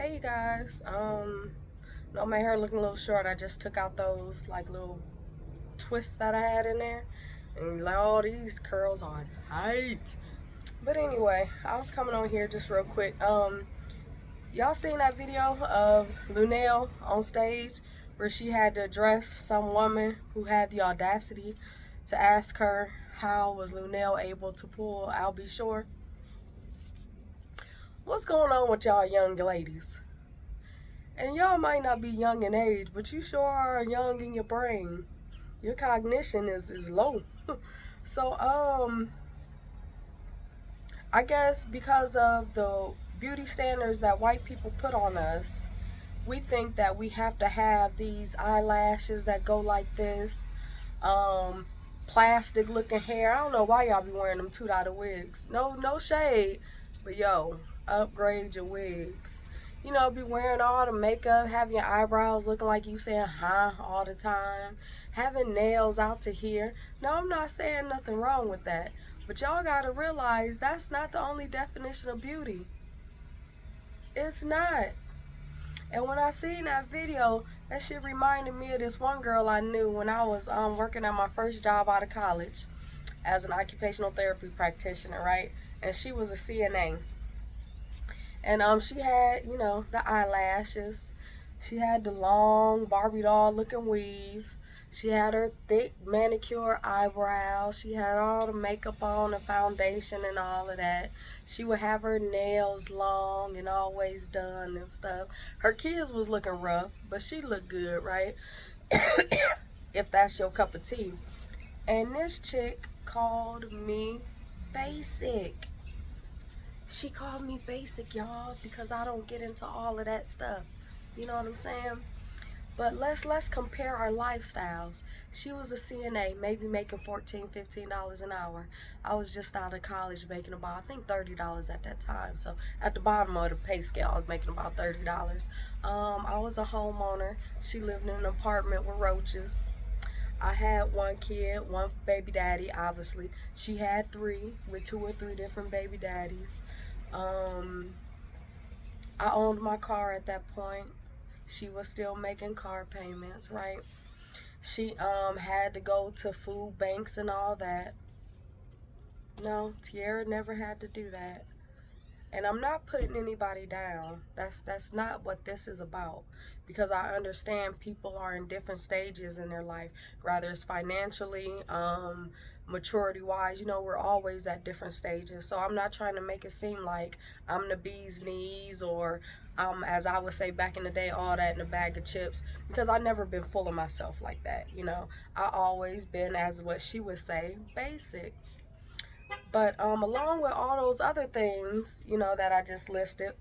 Hey you guys, no, my hair looking a little short. I just took out those like little twists that I had in there, and like all these curls are tight. But anyway, I was coming on here just real quick. Y'all seen that video of Lunel on stage where she had to address some woman who had the audacity to ask her how was Lunel able to pull I'll Be Sure? What's going on with y'all young ladies? And y'all might not be young in age, but you sure are young in your brain. Your cognition is low. So I guess because of the beauty standards that white people put on us, we think that we have to have these eyelashes that go like this, um, plastic looking hair. I don't know why y'all be wearing them $2 wigs. No shade, but yo, upgrade your wigs. You know, be wearing all the makeup, having your eyebrows looking like you saying huh all the time, having nails out to here. No, I'm not saying nothing wrong with that. But y'all gotta realize that's not the only definition of beauty. It's not. And when I seen that video, that shit reminded me of this one girl I knew when I was working at my first job out of college as an occupational therapy practitioner, right? And she was a CNA. And she had, the eyelashes. She had the long Barbie doll looking weave. She had her thick manicure eyebrows. She had all the makeup on, the foundation, and all of that. She would have her nails long and always done and stuff. Her kids was looking rough, but she looked good, right? If that's your cup of tea. And this chick called me basic. She called me basic, y'all, because I don't get into all of that stuff. You know what I'm saying? But let's compare our lifestyles. She was a CNA, maybe making $14, $15 an hour. I was just out of college making about, I think, $30 at that time. So at the bottom of the pay scale, I was making about $30. I was a homeowner. She lived in an apartment with roaches. I had one kid, one baby daddy, obviously. She had three, with two or three different baby daddies. Um, I owned my car at that point. She was still making car payments, right? She had to go to food banks and all that. No, Tierra never had to do that. And I'm not putting anybody down. That's not what this is about. Because I understand people are in different stages in their life, rather it's financially, maturity wise. We're always at different stages. So I'm not trying to make it seem like I'm the bee's knees, or as I would say back in the day, all that in a bag of chips. Because I never been full of myself like that. I always been, as what she would say, basic. But along with all those other things, that I just listed,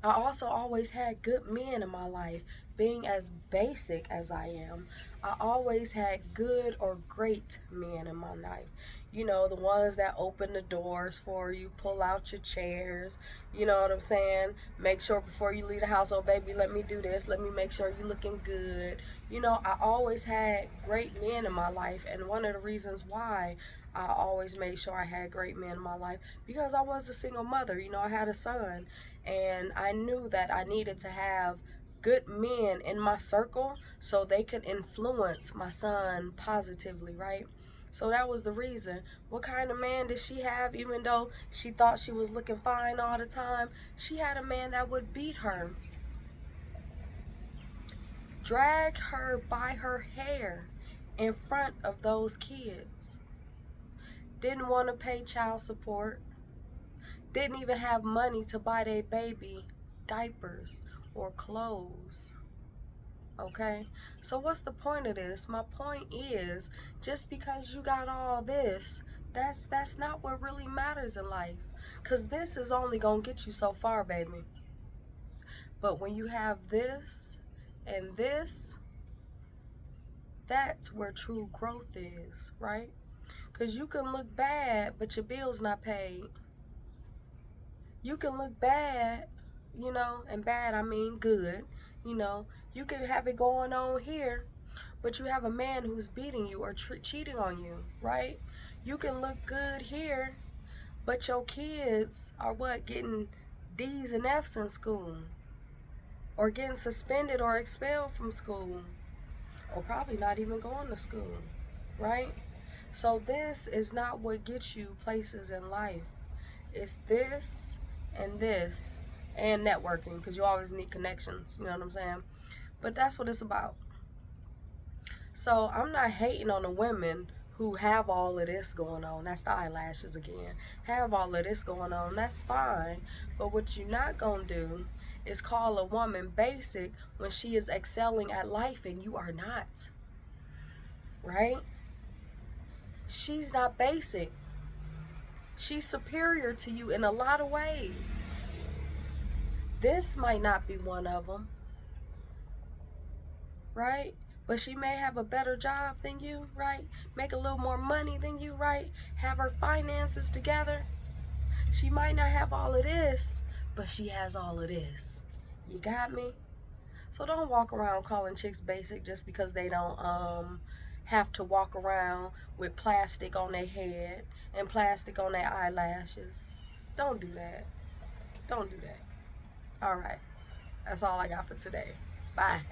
I also always had good men in my life. Being as basic as I am, I always had good or great men in my life. The ones that open the doors for you, pull out your chairs, you know what I'm saying? Make sure before you leave the house, oh baby, let me do this, let me make sure you're looking good. I always had great men in my life, and one of the reasons why I always made sure I had great men in my life, because I was a single mother. I had a son, and I knew that I needed to have good men in my circle so they could influence my son positively, right? So that was the reason. What kind of man did she have? Even though she thought she was looking fine all the time, she had a man that would beat her, drag her by her hair in front of those kids, didn't want to pay child support, didn't even have money to buy their baby diapers or clothes. Okay? So what's the point of this? My point is, just because you got all this, that's not what really matters in life. Cause this is only gonna get you so far, baby. But when you have this and this, that's where true growth is, right? Cause you can look bad, but your bill's not paid. You can look bad, and bad I mean good, you can have it going on here, but you have a man who's beating you or cheating on you, right? You can look good here, but your kids are what, getting D's and F's in school, or getting suspended or expelled from school, or probably not even going to school, right? So this is not what gets you places in life. It's this and networking, because you always need connections, you know what I'm saying? But that's what it's about. So I'm not hating on the women who have all of this going on. That's the eyelashes again. Have all of this going on. That's fine. But what you're not going to do is call a woman basic when she is excelling at life and you are not. Right? She's not basic. She's superior to you in a lot of ways. This might not be one of them. Right? But she may have a better job than you, right? Make a little more money than you, right? Have her finances together. She might not have all of this, but she has all of this. You got me? So don't walk around calling chicks basic just because they don't have to walk around with plastic on their head and plastic on their eyelashes. Don't do that. Don't do that. All right. That's all I got for today. Bye.